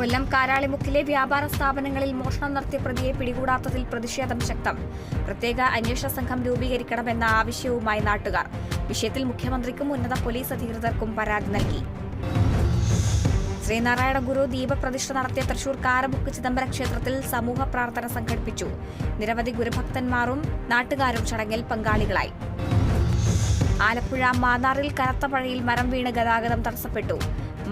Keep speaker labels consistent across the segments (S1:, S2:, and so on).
S1: കൊല്ലം കാരാളിമുക്കിലെ വ്യാപാര സ്ഥാപനങ്ങളിൽ മോഷണം നടത്തിയ പ്രതിയെ പിടികൂടാത്തതിൽ പ്രതിഷേധം ശക്തം. പ്രത്യേക അന്വേഷണ സംഘം രൂപീകരിക്കണമെന്ന ആവശ്യവുമായി നാട്ടുകാർ. വിഷയത്തിൽ മുഖ്യമന്ത്രിക്കും ഉന്നത പോലീസ് അധികൃതർക്കും പരാതി നൽകി. ശ്രീനാരായണ ഗുരു ദീപപ്രതിഷ്ഠ നടത്തിയ തൃശൂർ കാരമുക്ക് ചിദംബര ക്ഷേത്രത്തിൽ സമൂഹ പ്രാർത്ഥന സംഘടിപ്പിച്ചു. നിരവധി ഗുരുഭക്തന്മാരും നാട്ടുകാരും ചടങ്ങിൽ പങ്കാളികളായി. ആലപ്പുഴ മാന്നാറിൽ കനത്ത മഴയിൽ മരം വീണ് ഗതാഗതം തടസ്സപ്പെട്ടു.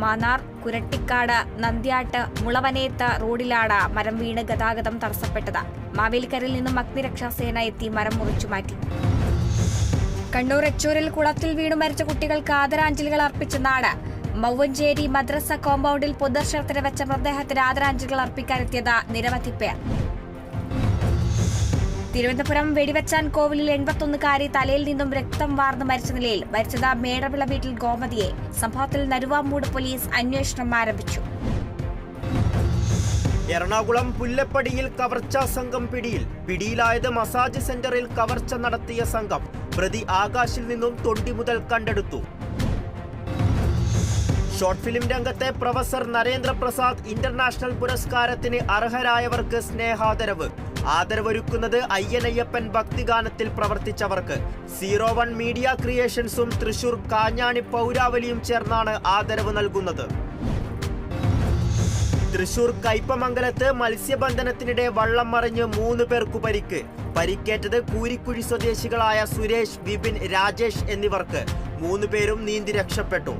S1: മാന്നാർ കുരട്ടിക്കാട് നന്ദ്യാട്ട് മുളവനേത്ത് റോഡിലാണ് മരം വീണ് ഗതാഗതം തടസ്സപ്പെട്ടത്. മാവേലിക്കരയിൽ നിന്നും അഗ്നിരക്ഷാസേന എത്തി മരം മുറിച്ചുമാറ്റി. കണ്ണൂർ എച്ചൂരിൽ കുളത്തിൽ വീണു മരിച്ച കുട്ടികൾക്ക് ആദരാഞ്ജലികൾ അർപ്പിച്ച നാട്. മൗവഞ്ചേരി മദ്രസ കോമ്പൗണ്ടിൽ പൊതുദർശനത്തിന് വെച്ച മൃതദേഹത്തിന് ആദരാഞ്ജലികൾ അർപ്പിക്കാനെത്തിയത് നിരവധി പേർ. തിരുവനന്തപുരം വെടിവെച്ചാൻ കോവിലിൽ 81-കാരി തലയിൽ നിന്നും രക്തം വാർന്ന് മരിച്ച നിലയിൽ. മരിച്ചത് മേടവിള വീട്ടിൽ ഗോമതിയെ. സംഭവത്തിൽ നരുവാമൂട് പോലീസ് അന്വേഷണം ആരംഭിച്ചു.
S2: എറണാകുളം പുല്ലപ്പടിയിൽ കവർച്ചാ സംഘം പിടിയിലായത് മസാജ് സെന്ററിൽ കവർച്ച നടത്തിയ സംഘം. പ്രതി ആകാശിൽ നിന്നും തൊണ്ടി മുതൽ കണ്ടെടുത്തു. ഷോർട്ട് ഫിലിം രംഗത്തെ പ്രൊഫസർ നരേന്ദ്രപ്രസാദ് ഇന്റർനാഷണൽ പുരസ്കാരത്തിന് അർഹരായവർക്ക് സ്നേഹാദരവ്. ആദരവൊരുക്കുന്നത് അയ്യനയ്യപ്പൻ ഭക്തിഗാനത്തിൽ പ്രവർത്തിച്ചവർക്ക്. 01 മീഡിയ ക്രിയേഷൻസും തൃശൂർ കാഞ്ഞാണി പൗരാവലിയും ചേർന്നാണ് ആദരവ് നൽകുന്നത്. തൃശൂർ കയ്പമംഗലത്ത് മത്സ്യബന്ധനത്തിനിടെ വള്ളം മറിഞ്ഞ് 3 പേർക്കു പരിക്ക്. പരിക്കേറ്റത് കൂരിക്കുഴി സ്വദേശികളായ സുരേഷ്, വിപിൻ, രാജേഷ് എന്നിവർക്ക്. 3 പേരും നീന്തി രക്ഷപ്പെട്ടു.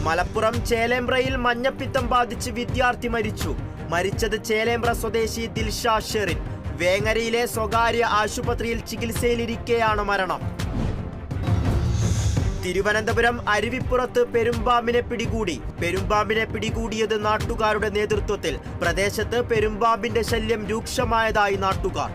S2: മലപ്പുറം ചേലേമ്പ്രയിൽ മഞ്ഞപ്പിത്തം ബാധിച്ച് വിദ്യാർത്ഥി മരിച്ചു. മരിച്ചത് ചേലേമ്പ്ര സ്വദേശി ദിൽഷ ഷെറിൻ. വേങ്ങരയിലെ സ്വകാര്യ ആശുപത്രിയിൽ ചികിത്സയിലിരിക്കെയാണ് മരണം. തിരുവനന്തപുരം അരുവിപ്പുറത്ത് പെരുമ്പാമ്പിനെ പിടികൂടിയത് നാട്ടുകാരുടെ നേതൃത്വത്തിൽ. പ്രദേശത്ത് പെരുമ്പാമ്പിന്റെ ശല്യം രൂക്ഷമായതായി നാട്ടുകാർ.